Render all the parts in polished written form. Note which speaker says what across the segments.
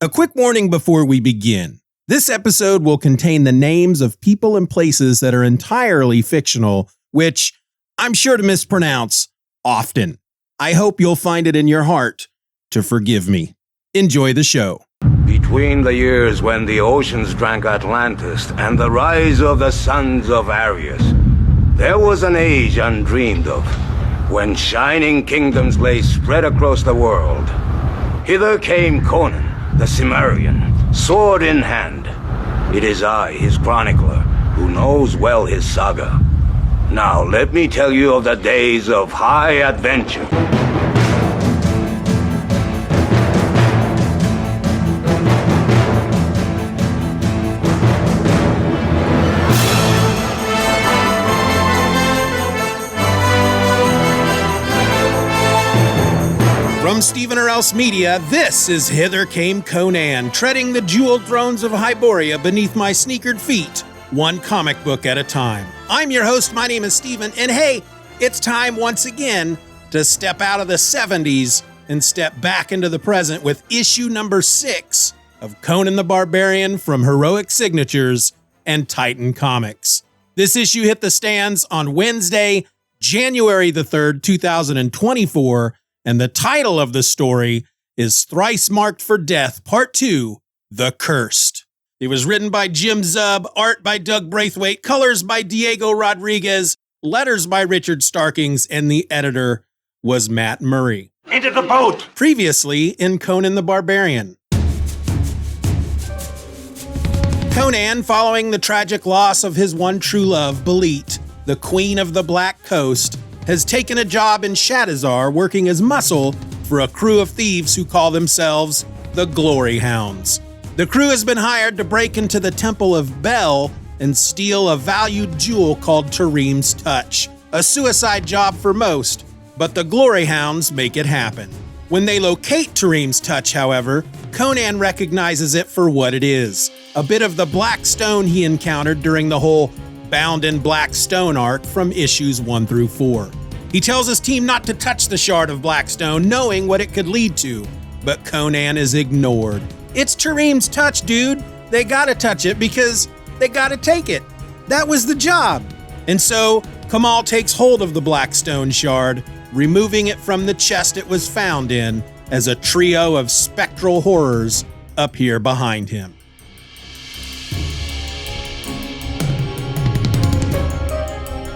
Speaker 1: A quick warning before we begin. This episode will contain the names of people and places that are entirely fictional, which I'm sure to mispronounce often. I hope you'll find it in your heart to forgive me. Enjoy the show.
Speaker 2: Between the years when the oceans drank Atlantis and the rise of the sons of Arius, there was an age undreamed of, when shining kingdoms lay spread across the world. Hither came Conan, the Cimmerian, sword in hand. It is I, his chronicler, who knows well his saga. Now let me tell you of the days of high adventure.
Speaker 1: From Steeven or Else Media, this is Hither Came Conan, treading the jeweled thrones of Hyborian beneath my sneakered feet, one comic book at a time. I'm your host, my name is Steeven, and hey, it's time once again to step out of the 70s and step back into the present with issue number 6 of Conan the Barbarian from Heroic Signatures and Titan Comics. This issue hit the stands on Wednesday, January the 3rd, 2024, and the title of the story is Thrice Marked for Death, Part 2, The Cursed. It was written by Jim Zub, art by Doug Braithwaite, colors by Diego Rodriguez, letters by Richard Starkings, and the editor was Matt Murray.
Speaker 3: Into the boat!
Speaker 1: Previously in Conan the Barbarian. Conan, following the tragic loss of his one true love, Bêlit, the Queen of the Black Coast, has taken a job in Shadizar working as muscle for a crew of thieves who call themselves the Glory Hounds. The crew has been hired to break into the Temple of Bel and steal a valued jewel called Tarim's Touch. A suicide job for most, but the Glory Hounds make it happen. When they locate Tarim's Touch, however, Conan recognizes it for what it is, a bit of the black stone he encountered during the whole Bound in Black Stone arc from issues 1 through 4. He tells his team not to touch the shard of black stone, knowing what it could lead to, but Conan is ignored. It's Tarim's Touch, dude. They gotta touch it because they gotta take it. That was the job. And so, Kamal takes hold of the black stone shard, removing it from the chest it was found in, as a trio of spectral horrors appear behind him.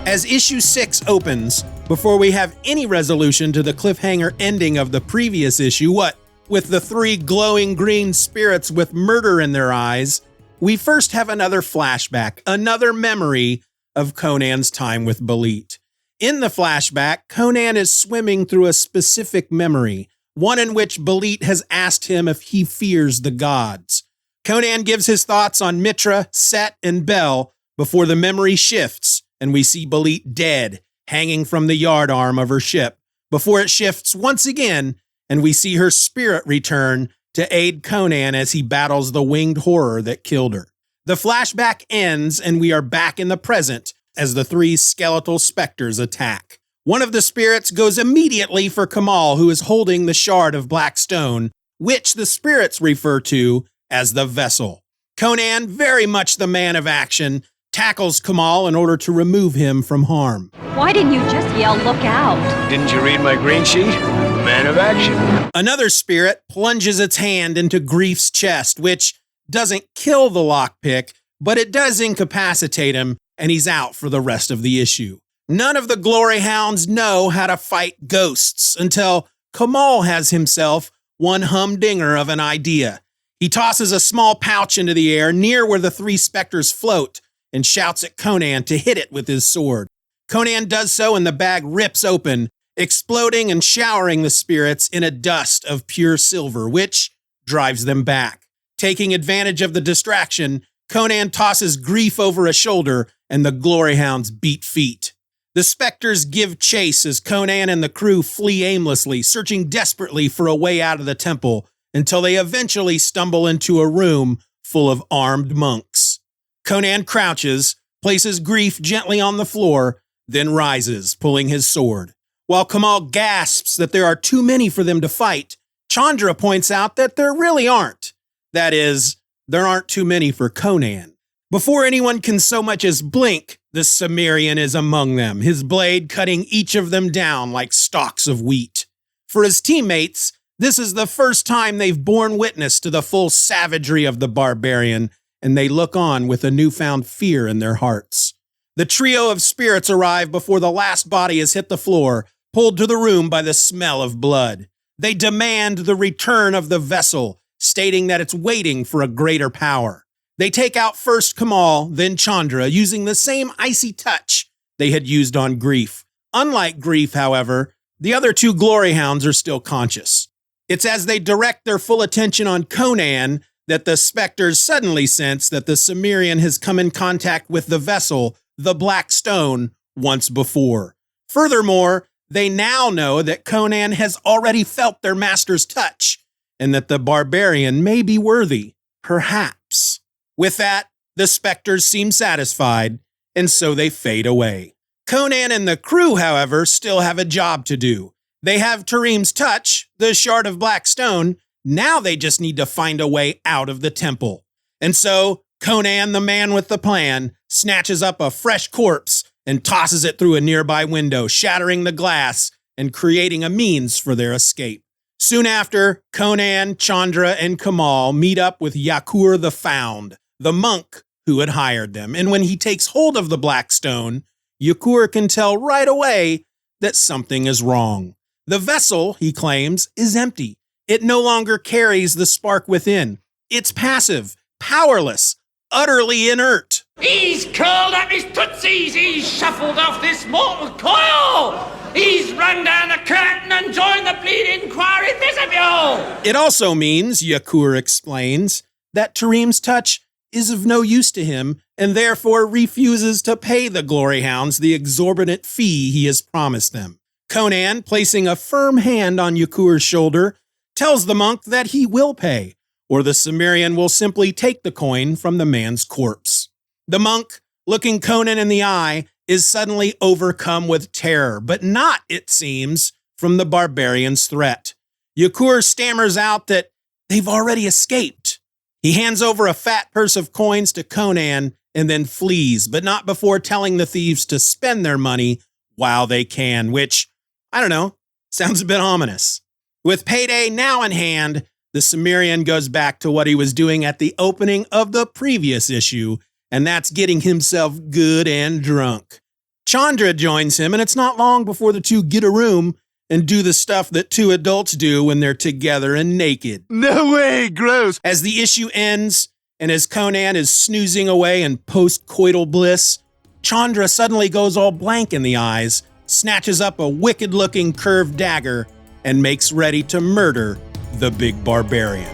Speaker 1: As issue 6 opens, before we have any resolution to the cliffhanger ending of the previous issue, what with the 3 glowing green spirits with murder in their eyes, we first have another flashback, another memory of Conan's time with Bêlit. In the flashback, Conan is swimming through a specific memory, one in which Bêlit has asked him if he fears the gods. Conan gives his thoughts on Mitra, Set, and Bel before the memory shifts, and we see Bêlit dead, hanging from the yard arm of her ship, before it shifts once again, and we see her spirit return to aid Conan as he battles the winged horror that killed her. The flashback ends, and we are back in the present as the 3 skeletal specters attack. One of the spirits goes immediately for Kamal, who is holding the shard of black stone, which the spirits refer to as the vessel. Conan, very much the man of action, tackles Kamal in order to remove him from harm.
Speaker 4: Why didn't you just yell, "Look out"?
Speaker 3: Didn't you read my green sheet? Man of action.
Speaker 1: Another spirit plunges its hand into Grief's chest, which doesn't kill the lockpick, but it does incapacitate him, and he's out for the rest of the issue. None of the Glory Hounds know how to fight ghosts until Kamal has himself one humdinger of an idea. He tosses a small pouch into the air near where the 3 specters float, and shouts at Conan to hit it with his sword. Conan does so, and the bag rips open, exploding and showering the spirits in a dust of pure silver, which drives them back. Taking advantage of the distraction, Conan tosses Grief over a shoulder, and the Glory Hounds beat feet. The specters give chase as Conan and the crew flee aimlessly, searching desperately for a way out of the temple, until they eventually stumble into a room full of armed monks. Conan crouches, places Grief gently on the floor, then rises, pulling his sword. While Kamal gasps that there are too many for them to fight, Chandra points out that there really aren't. That is, there aren't too many for Conan. Before anyone can so much as blink, the Cimmerian is among them, his blade cutting each of them down like stalks of wheat. For his teammates, this is the first time they've borne witness to the full savagery of the barbarian, and they look on with a newfound fear in their hearts. The trio of spirits arrive before the last body has hit the floor, pulled to the room by the smell of blood. They demand the return of the vessel, stating that it's waiting for a greater power. They take out first Kamal, then Chandra, using the same icy touch they had used on Grief. Unlike Grief, however, the other two Glory Hounds are still conscious. It's as they direct their full attention on Conan that the specters suddenly sense that the Cimmerian has come in contact with the vessel, the Black Stone, once before. Furthermore, they now know that Conan has already felt their master's touch, and that the barbarian may be worthy, perhaps. With that, the specters seem satisfied, and so they fade away. Conan and the crew, however, still have a job to do. They have Tarim's touch, the shard of black stone. Now they just need to find a way out of the temple. And so, Conan, the man with the plan, snatches up a fresh corpse and tosses it through a nearby window, shattering the glass and creating a means for their escape. Soon after, Conan, Chandra, and Kamal meet up with Yakur the Found, the monk who had hired them. And when he takes hold of the black stone, Yakur can tell right away that something is wrong. The vessel, he claims, is empty. It no longer carries the spark within. It's passive, powerless, utterly inert.
Speaker 5: He's curled up his tootsies, he's shuffled off this mortal coil! He's run down the curtain and joined the bleeding quarry vestibule!
Speaker 1: It also means, Yakur explains, that Tarim's touch is of no use to him and therefore refuses to pay the Glory Hounds the exorbitant fee he has promised them. Conan, placing a firm hand on Yakur's shoulder, tells the monk that he will pay, or the Cimmerian will simply take the coin from the man's corpse. The monk, looking Conan in the eye, is suddenly overcome with terror, but not, it seems, from the barbarian's threat. Yakur stammers out that they've already escaped. He hands over a fat purse of coins to Conan and then flees, but not before telling the thieves to spend their money while they can, which, I don't know, sounds a bit ominous. With payday now in hand, the Cimmerian goes back to what he was doing at the opening of the previous issue, and that's getting himself good and drunk. Chandra joins him, and it's not long before the two get a room and do the stuff that two adults do when they're together and naked.
Speaker 3: No way, gross.
Speaker 1: As the issue ends, and as Conan is snoozing away in post-coital bliss, Chandra suddenly goes all blank in the eyes, snatches up a wicked-looking curved dagger, and makes ready to murder the big barbarian.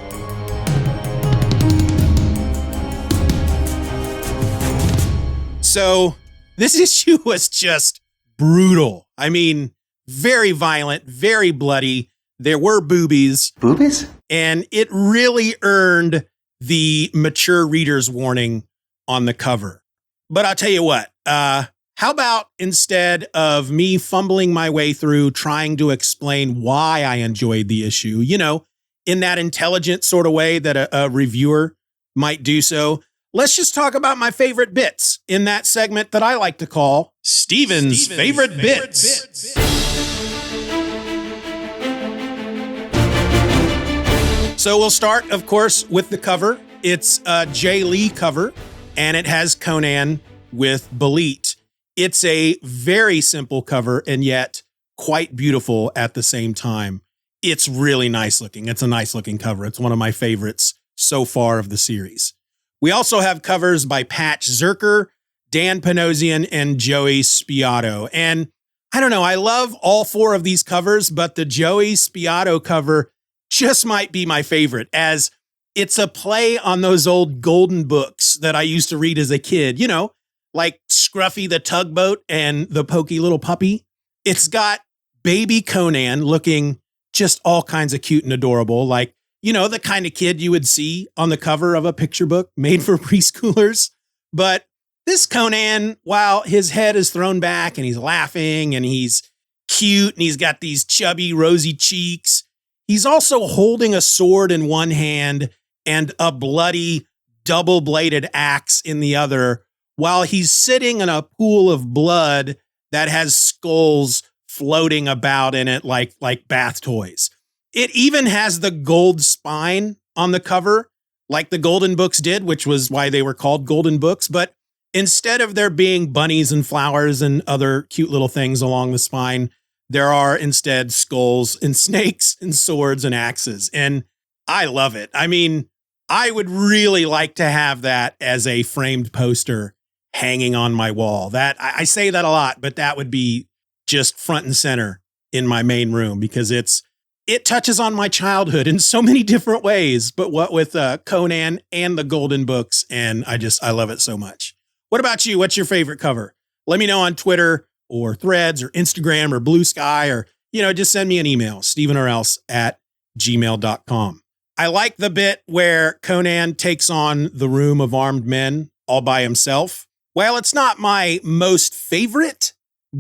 Speaker 1: So, this issue was just brutal. I mean, very violent, very bloody. There were boobies.
Speaker 6: Boobies?
Speaker 1: And it really earned the mature reader's warning on the cover. But I'll tell you what, how about instead of me fumbling my way through trying to explain why I enjoyed the issue, you know, in that intelligent sort of way that a reviewer might do so, let's just talk about my favorite bits in that segment that I like to call Steeven's favorite bits. So we'll start, of course, with the cover. It's a Jay Lee cover, and it has Conan with Bêlit. It's a very simple cover, and yet quite beautiful at the same time. It's really nice looking. It's a nice looking cover. It's one of my favorites so far of the series. We also have covers by Patch Zerker, Dan Panosian, and Joey Spiato. And I don't know, I love all four of these covers, but the Joey Spiato cover just might be my favorite, as it's a play on those old golden books that I used to read as a kid, you know, like Scruffy the Tugboat and the Pokey Little Puppy. It's got baby Conan looking just all kinds of cute and adorable, like, you know, the kind of kid you would see on the cover of a picture book made for preschoolers. But this Conan, while his head is thrown back and he's laughing and he's cute and he's got these chubby, rosy cheeks, he's also holding a sword in one hand and a bloody double-bladed axe in the other, while he's sitting in a pool of blood that has skulls floating about in it like bath toys. It even has the gold spine on the cover, like the Golden Books did, which was why they were called Golden Books. But instead of there being bunnies and flowers and other cute little things along the spine, there are instead skulls and snakes and swords and axes. And I love it. I mean, I would really like to have that as a framed poster hanging on my wall. That I say that a lot, but that would be just front and center in my main room, because it touches on my childhood in so many different ways, but what with Conan and the Golden Books, and I love it so much. What about you? What's your favorite cover? Let me know on Twitter or Threads or Instagram or Blue Sky, or, just send me an email, stevenorelse@gmail.com. I like the bit where Conan takes on the room of armed men all by himself. While it's not my most favorite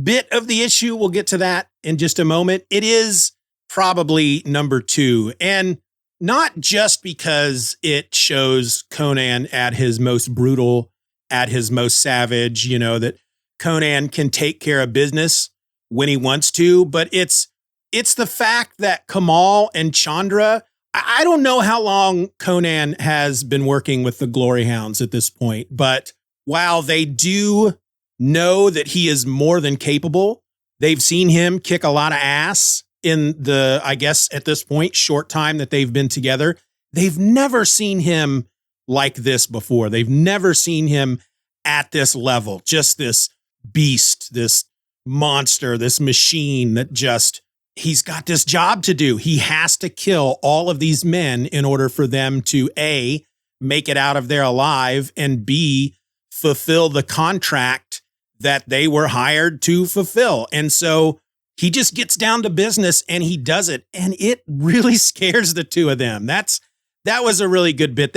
Speaker 1: bit of the issue, we'll get to that in just a moment, it is probably number 2. And not just because it shows Conan at his most brutal, at his most savage, that Conan can take care of business when he wants to, but it's the fact that Kamal and Chandra, I don't know how long Conan has been working with the Glory Hounds at this point, but while they do know that he is more than capable, they've seen him kick a lot of ass in the, I guess at this point, short time that they've been together. They've never seen him like this before. They've never seen him at this level, just this beast, this monster, this machine that he's got this job to do. He has to kill all of these men in order for them to A, make it out of there alive, and B, fulfill the contract that they were hired to fulfill. And so he just gets down to business and he does it. And it really scares the two of them. That was a really good bit.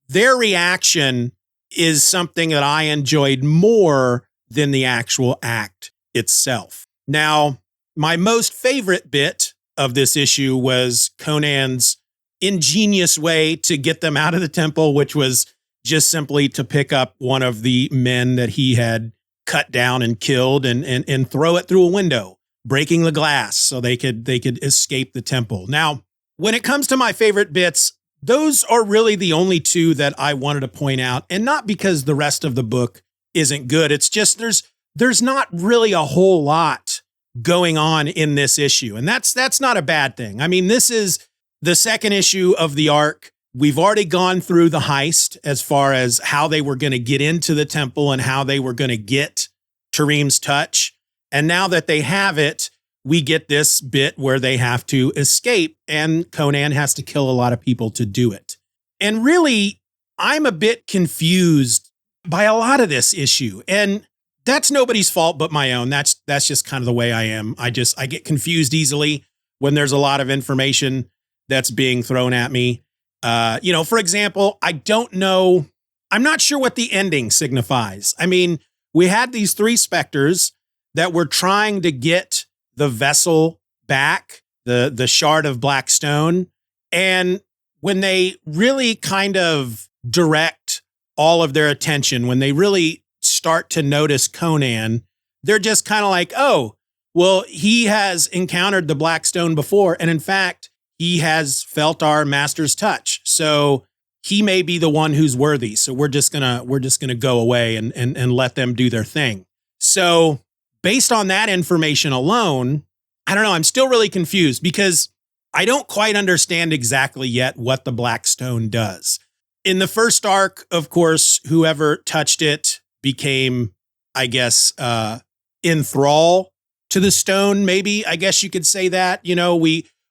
Speaker 1: Their reaction is something that I enjoyed more than the actual act itself. Now, my most favorite bit of this issue was Conan's ingenious way to get them out of the temple, which was just simply to pick up one of the men that he had cut down and killed and throw it through a window, breaking the glass so they could escape the temple. Now, when it comes to my favorite bits, those are really the only 2 that I wanted to point out, and not because the rest of the book isn't good. It's just there's not really a whole lot going on in this issue, and that's not a bad thing. I mean, this is the second issue of the arc. We've already gone through the heist as far as how they were going to get into the temple and how they were going to get Tarim's touch. And now that they have it, we get this bit where they have to escape, and Conan has to kill a lot of people to do it. And really, I'm a bit confused by a lot of this issue, and that's nobody's fault but my own. That's just kind of the way I am. I get confused easily when there's a lot of information that's being thrown at me. For example, I'm not sure what the ending signifies. I mean, we had these 3 specters that were trying to get the vessel back, the shard of black stone. And when they really kind of direct all of their attention, when they really start to notice Conan, they're just kind of like, oh, well, he has encountered the black stone before. And in fact, he has felt our master's touch. So he may be the one who's worthy. So we're just gonna go away and let them do their thing. So based on that information alone, I don't know, I'm still really confused because I don't quite understand exactly yet what the black stone does. In the first arc, of course, whoever touched it became, I guess, in thrall to the stone, maybe. I guess you could say that.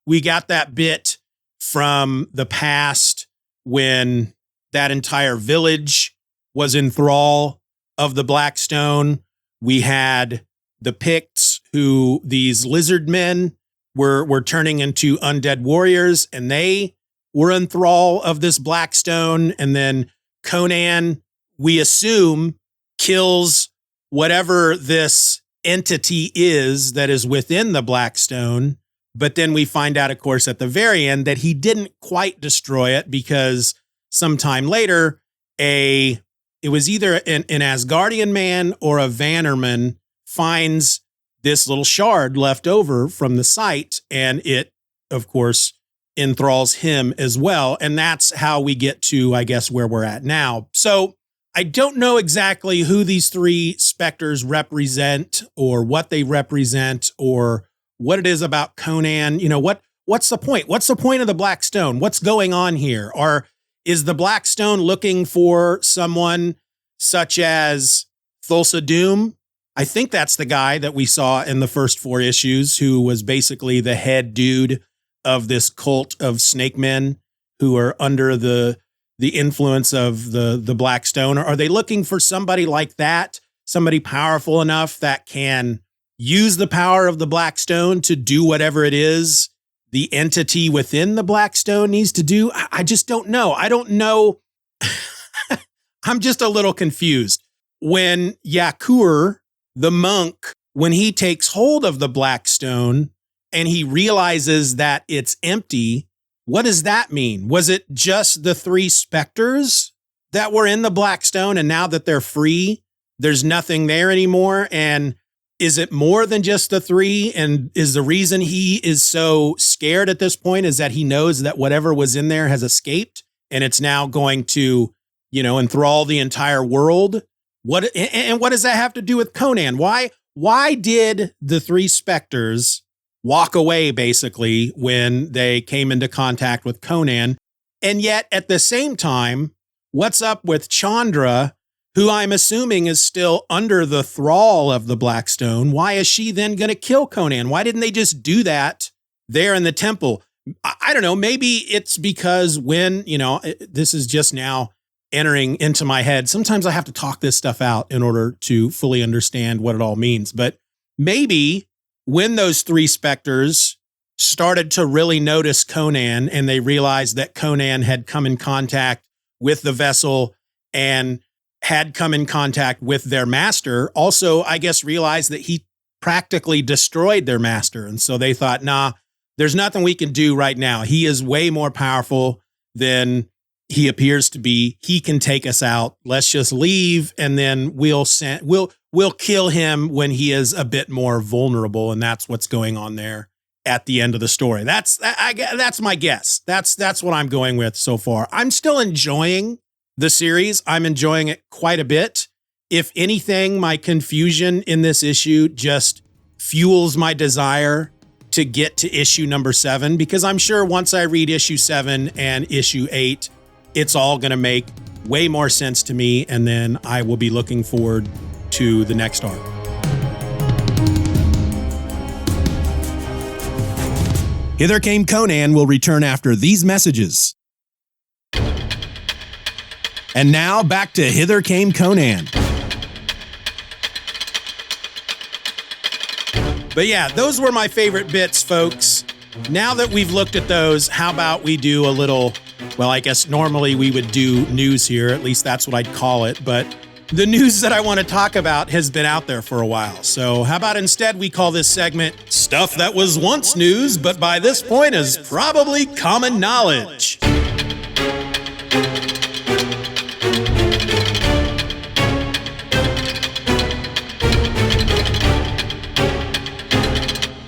Speaker 1: We got that bit from the past when that entire village was in thrall of the black stone. We had the Picts, who these lizard men were turning into undead warriors, and they were in thrall of this black stone. And then Conan, we assume, kills whatever this entity is that is within the black stone. But then we find out, of course, at the very end that he didn't quite destroy it because sometime later, it was either an Asgardian man or a Vannerman finds this little shard left over from the site, and it, of course, enthralls him as well. And that's how we get to, I guess, where we're at now. So I don't know exactly who these three specters represent or what they represent or what it is about Conan. What's the point? What's the point of the Black Stone? What's going on here? Or is the Black Stone looking for someone such as Thulsa Doom? I think that's the guy that we saw in the first 4 issues, who was basically the head dude of this cult of snake men who are under the influence of the Black Stone. Or are they looking for somebody like that, somebody powerful enough that can use the power of the Black Stone to do whatever it is the entity within the Black Stone needs to do? I just don't know. I don't know. I'm just a little confused. When Yakur, the monk, when he takes hold of the Black Stone and he realizes that it's empty, what does that mean? Was it just the 3 specters that were in the Black Stone, and now that they're free, there's nothing there anymore? And is it more than just the 3? And is the reason he is so scared at this point is that he knows that whatever was in there has escaped and it's now going to, enthrall the entire world? What does that have to do with Conan? Why did the 3 specters walk away, basically, when they came into contact with Conan? And yet, at the same time, what's up with Chandra, who I'm assuming is still under the thrall of the Black Stone? Why is she then going to kill Conan? Why didn't they just do that there in the temple? I don't know. Maybe it's because when, this is just now entering into my head. Sometimes I have to talk this stuff out in order to fully understand what it all means. But maybe when those 3 specters started to really notice Conan and they realized that Conan had come in contact with the vessel and had come in contact with their master, also, I guess, realized that he practically destroyed their master. And so they thought, nah, there's nothing we can do right now. He is way more powerful than he appears to be. He can take us out. Let's just leave, and then we'll kill him when he is a bit more vulnerable. And that's what's going on there at the end of the story. That's my guess. That's what I'm going with so far. I'm still enjoying the series. I'm enjoying it quite a bit. If anything, my confusion in this issue just fuels my desire to get to issue number 7, because I'm sure once I read issue 7 and issue 8, it's all going to make way more sense to me, and then I will be looking forward to the next arc. Hither Came Conan will return after these messages. And now back to Hither Came Conan. But yeah, those were my favorite bits, folks. Now that we've looked at those, how about we do a little, well, I guess normally we would do news here, at least that's what I'd call it, but the news that I want to talk about has been out there for a while. So how about instead we call this segment Stuff That Was Once News, but by this point is probably common knowledge.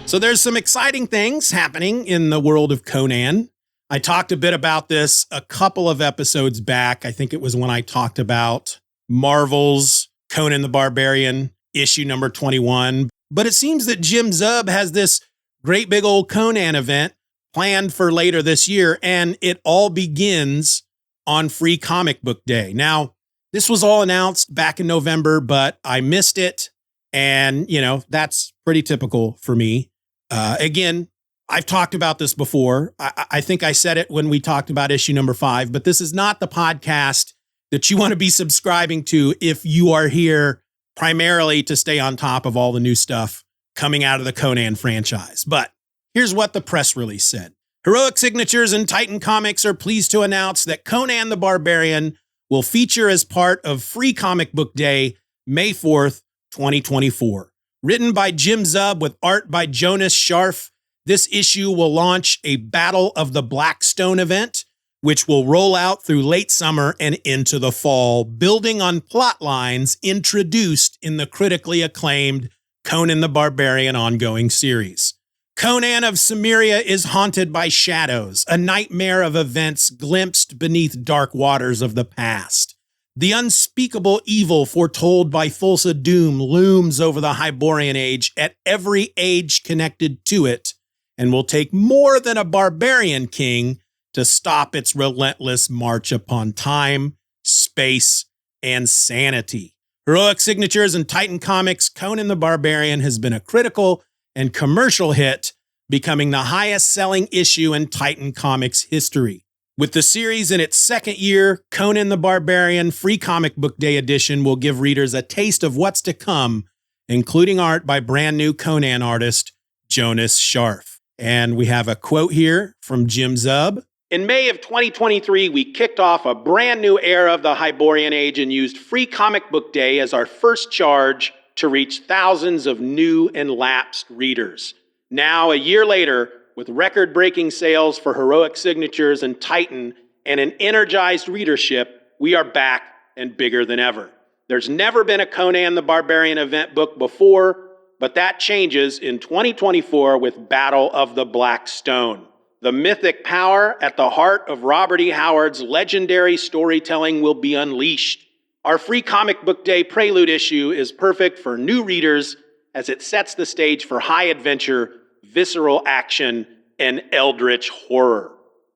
Speaker 1: So there's some exciting things happening in the world of Conan. I talked a bit about this a couple of episodes back. I think it was when I talked about Marvel's Conan the Barbarian, issue number 21. But it seems that Jim Zub has this great big old Conan event planned for later this year, and it all begins on Free Comic Book Day. Now, this was all announced back in November, but I missed it. And, that's pretty typical for me. Again, I've talked about this before. I think I said it when we talked about issue number 5, but this is not the podcast that you want to be subscribing to if you are here primarily to stay on top of all the new stuff coming out of the Conan franchise. But here's what the press release said. Heroic Signatures and Titan Comics are pleased to announce that Conan the Barbarian will feature as part of Free Comic Book Day, May 4th, 2024. Written by Jim Zub with art by Jonas Scharf, This issue will launch a Battle of the Blackstone event, which will roll out through late summer and into the fall, building on plot lines introduced in the critically acclaimed Conan the Barbarian ongoing series. Conan of Cimmeria is haunted by shadows, a nightmare of events glimpsed beneath dark waters of the past. The unspeakable evil foretold by Thulsa Doom looms over the Hyborian age at every age connected to it, and will take more than a barbarian king to stop its relentless march upon time, space, and sanity. Heroic Signatures and Titan Comics, Conan the Barbarian has been a critical and commercial hit, becoming the highest-selling issue in Titan Comics history. With the series in its second year, Conan the Barbarian Free Comic Book Day edition will give readers a taste of what's to come, including art by brand new Conan artist Jonas Scharf. And we have a quote here from Jim Zub. In May of 2023, we kicked off a brand new era of the Hyborian Age and used Free Comic Book Day as our first charge to reach thousands of new and lapsed readers. Now, a year later, with record-breaking sales for Heroic Signatures and Titan and an energized readership, we are back and bigger than ever. There's never been a Conan the Barbarian event book before, but that changes in 2024 with Battle of the Blackstone. The mythic power at the heart of Robert E. Howard's legendary storytelling will be unleashed. Our Free Comic Book Day prelude issue is perfect for new readers as it sets the stage for high adventure, visceral action, and eldritch horror.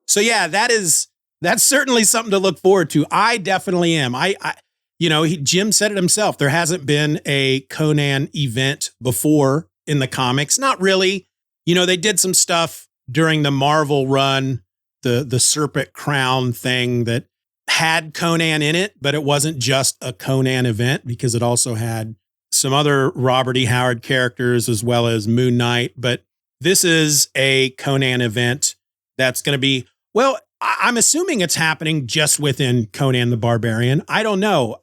Speaker 1: So yeah, that's certainly something to look forward to. I definitely am. Jim said it himself. There hasn't been a Conan event before in the comics. Not really. They did some stuff during the Marvel run, the Serpent Crown thing that had Conan in it, but it wasn't just a Conan event because it also had some other Robert E. Howard characters as well as Moon Knight. But this is a Conan event that's going to be, well, I'm assuming it's happening just within Conan the Barbarian. I don't know.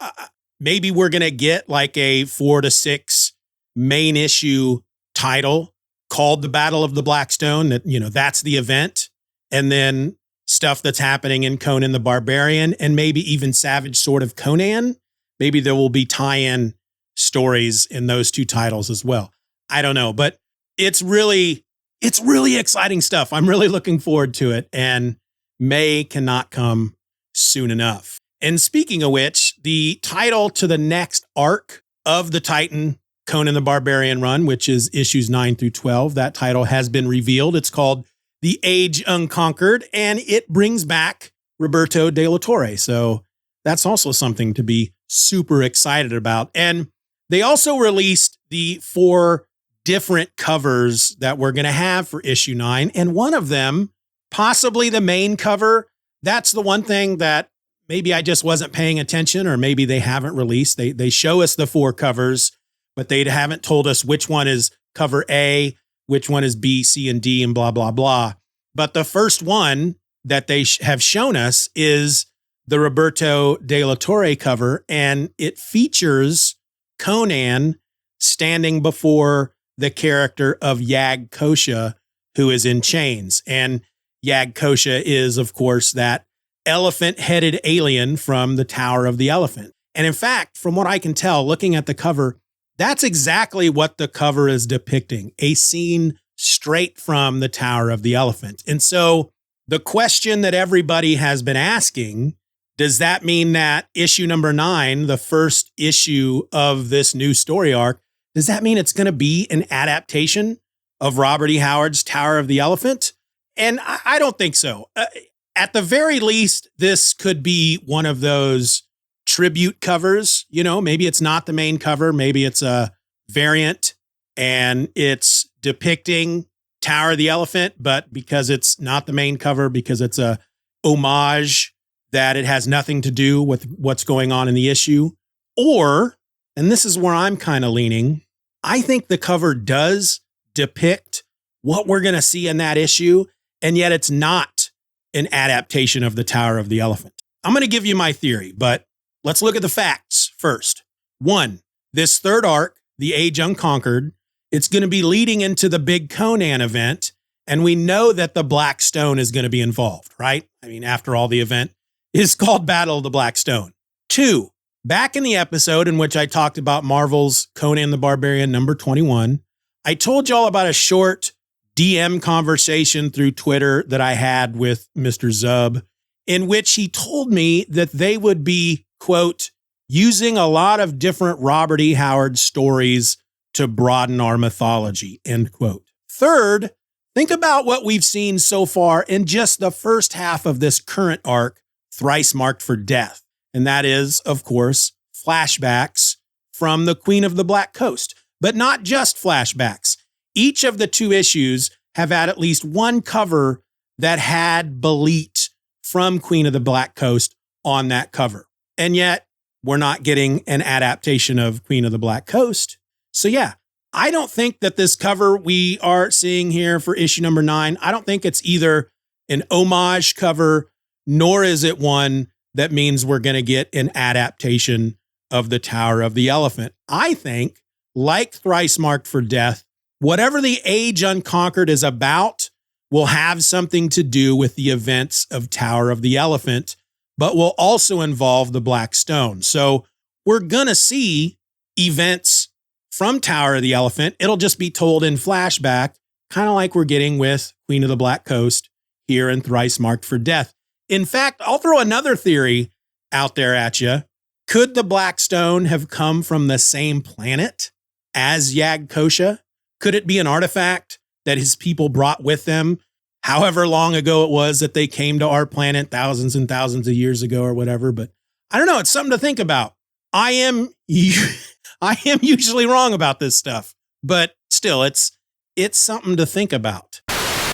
Speaker 1: Maybe we're going to get like a 4 to 6 main issue title called the Battle of the Blackstone, that's the event. And then stuff that's happening in Conan the Barbarian and maybe even Savage Sword of Conan. Maybe there will be tie-in stories in those two titles as well. I don't know, but it's really exciting stuff. I'm really looking forward to it, and May cannot come soon enough. And speaking of which, the title to the next arc of the Titan Conan the Barbarian run, which is issues 9 through 12, that title has been revealed. It's called The Age Unconquered, and it brings back Roberto de la Torre. So that's also something to be super excited about. And they also released the 4 different covers that we're going to have for issue 9. And one of them, possibly the main cover, that's the one thing that maybe I just wasn't paying attention, or maybe they haven't released. They show us the 4 covers, but they haven't told us which one is cover A, which one is B, C, and D, and blah, blah, blah. But the first one that they have shown us is the Roberto de la Torre cover, and it features Conan standing before the character of Yag Kosha, who is in chains. And Yag Kosha is, of course, that elephant-headed alien from the Tower of the Elephant. And in fact, from what I can tell, looking at the cover, that's exactly what the cover is depicting, a scene straight from the Tower of the Elephant. And so the question that everybody has been asking, does that mean that issue number 9, the first issue of this new story arc, does that mean it's going to be an adaptation of Robert E. Howard's Tower of the Elephant? And I don't think so. At the very least, this could be one of those tribute covers. Maybe it's not the main cover. Maybe it's a variant and it's depicting Tower of the Elephant, but because it's not the main cover, because it's a homage, that it has nothing to do with what's going on in the issue. Or, and this is where I'm kind of leaning, I think the cover does depict what we're going to see in that issue, and yet it's not an adaptation of the Tower of the Elephant. I'm going to give you my theory, but let's look at the facts first. 1, this third arc, The Age Unconquered, it's going to be leading into the big Conan event, And we know that the Black Stone is going to be involved, right? I mean, after all, the event is called Battle of the Black Stone. 2, back in the episode in which I talked about Marvel's Conan the Barbarian number 21, I told y'all about a short DM conversation through Twitter that I had with Mr. Zub, in which he told me that they would be, quote, using a lot of different Robert E. Howard stories to broaden our mythology, end quote. 3rd, think about what we've seen so far in just the first half of this current arc, Thrice Marked for Death. And that is, of course, flashbacks from the Queen of the Black Coast. But not just flashbacks. Each of the 2 issues have had at least one cover that had Bêlit from Queen of the Black Coast on that cover. And yet, we're not getting an adaptation of Queen of the Black Coast. So yeah, I don't think that this cover we are seeing here for issue number 9, I don't think it's either an homage cover, nor is it one that means we're going to get an adaptation of the Tower of the Elephant. I think, like Thrice Marked for Death, whatever the Age Unconquered is about will have something to do with the events of Tower of the Elephant, but will also involve the Black Stone. So we're going to see events from Tower of the Elephant. It'll just be told in flashback, kind of like we're getting with Queen of the Black Coast here in Thrice Marked for Death. In fact, I'll throw another theory out there at you. Could the Black Stone have come from the same planet as Yag-Kosha? Could it be an artifact that his people brought with them, however long ago it was that they came to our planet, thousands and thousands of years ago or whatever? But I don't know. It's something to think about. I am usually wrong about this stuff, but still, it's something to think about.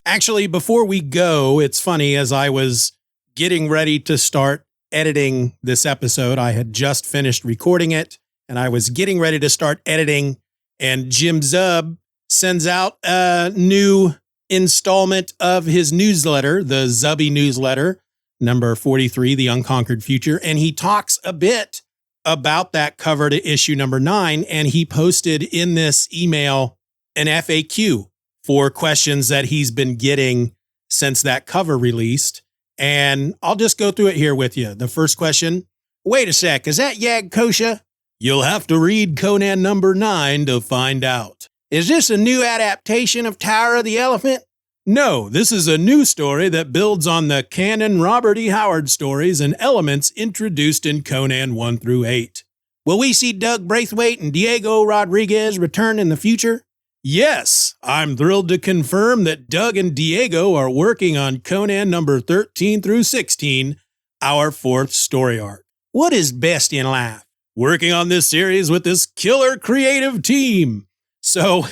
Speaker 1: Actually, before we go, it's funny, as I was getting ready to start editing this episode, I had just finished recording it, and I was getting ready to start editing, and Jim Zub sends out a new installment of his newsletter, the Zubby newsletter, number 43, The Unconquered Future, and he talks a bit about that cover to issue number 9, and he posted in this email an FAQ for questions that he's been getting since that cover released. And I'll just go through it here with you. The first question, wait a sec, is that Yag-Kosha? You'll have to read Conan number 9 to find out. Is this a new adaptation of Tower of the Elephant? No, this is a new story that builds on the canon Robert E. Howard stories and elements introduced in Conan 1 through 8. Will we see Doug Braithwaite and Diego Rodriguez return in the future? Yes, I'm thrilled to confirm that Doug and Diego are working on Conan number 13 through 16, our 4th story arc. What is best in life? Working on this series with this killer creative team. So,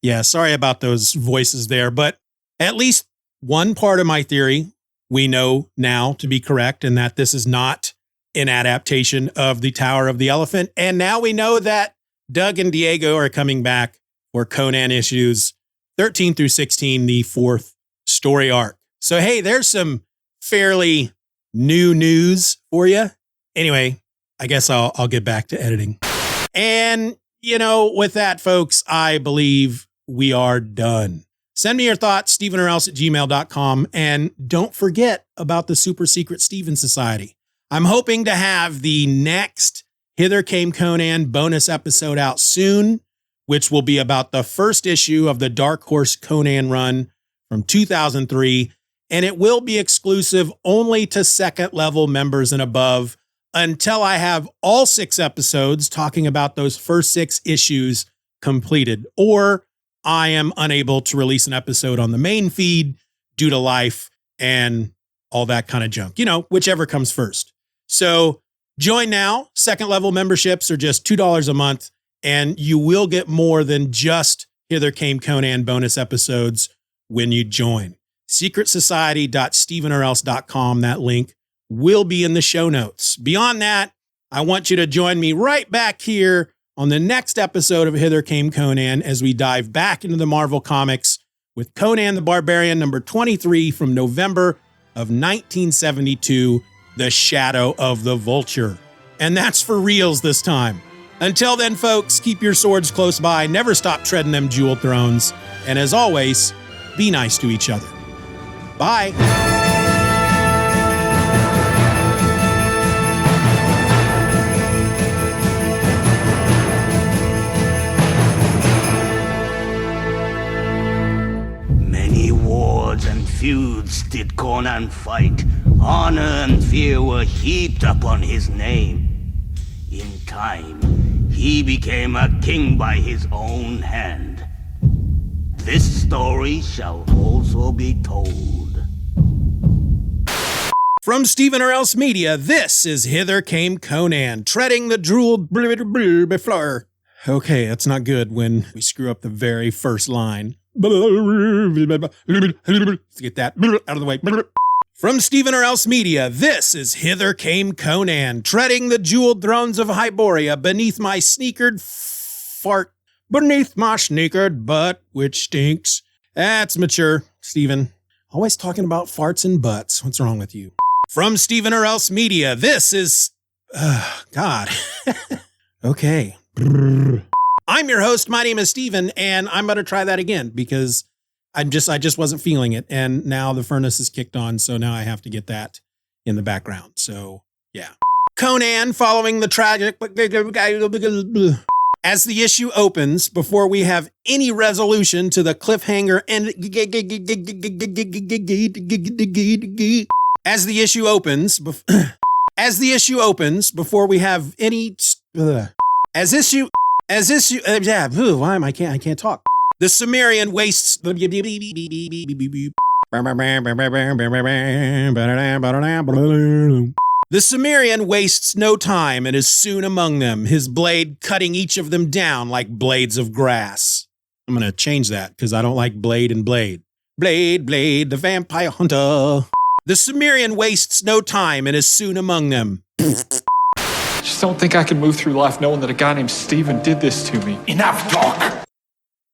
Speaker 1: yeah, sorry about those voices there, but at least one part of my theory we know now to be correct, and that this is not an adaptation of the Tower of the Elephant. And now we know that Doug and Diego are coming back for Conan issues 13 through 16, the 4th story arc. So, hey, there's some fairly new news for you. Anyway, I guess I'll get back to editing. And, with that, folks, I believe we are done. Send me your thoughts, stevenorelse@gmail.com. And don't forget about the super secret Steeven Society. I'm hoping to have the next Hither Came Conan bonus episode out soon, which will be about the first issue of the Dark Horse Conan run from 2003. And it will be exclusive only to 2nd level members and above until I have all 6 episodes talking about those first 6 issues completed, or I am unable to release an episode on the main feed due to life and all that kind of junk, whichever comes first. So join now. 2nd level memberships are just $2 a month, and you will get more than just Hither Came Conan bonus episodes when you join. secretsociety.stevenorelse.com. That link will be in the show notes. Beyond that, I want you to join me right back here on the next episode of Hither Came Conan as we dive back into the Marvel Comics with Conan the Barbarian number 23 from November of 1972, The Shadow of the Vulture. And that's for reals this time. Until then, folks, keep your swords close by, never stop treading them jeweled thrones, and as always, be nice to each other. Bye.
Speaker 2: Many wars and feuds did Conan fight. Honor and fear were heaped upon his name. In time, he became a king by his own hand. This story shall also be told.
Speaker 1: From Steeven or Else Media, this is Hither Came Conan, treading the jeweled beflower. Okay, that's not good when we screw up the very first line. Let's get that out of the way. From Steeven or Else Media, this is Hither Came Conan, treading the jeweled thrones of Hyborian beneath my sneakered fart. Beneath my sneakered butt, which stinks. That's mature, Steeven. Always talking about farts and butts. What's wrong with you? From Steeven or Else Media, this is... God. Okay. I'm your host. My name is Steeven, and I'm going to try that again because I just wasn't feeling it. And now the furnace is kicked on, so now I have to get that in the background. So, yeah. Conan following the tragic... As the issue opens, before we have any resolution to the cliffhanger and... As the issue opens, before we have any... why am I can't talk. The Sumerian wastes... The Sumerian wastes no time and is soon among them, his blade cutting each of them down like blades of grass. I'm going to change that because I don't like blade and blade. Blade, the vampire hunter. The Sumerian wastes no time and is soon among them.
Speaker 6: I just don't think I can move through life knowing that a guy named Steeven did this to me.
Speaker 3: Enough talk!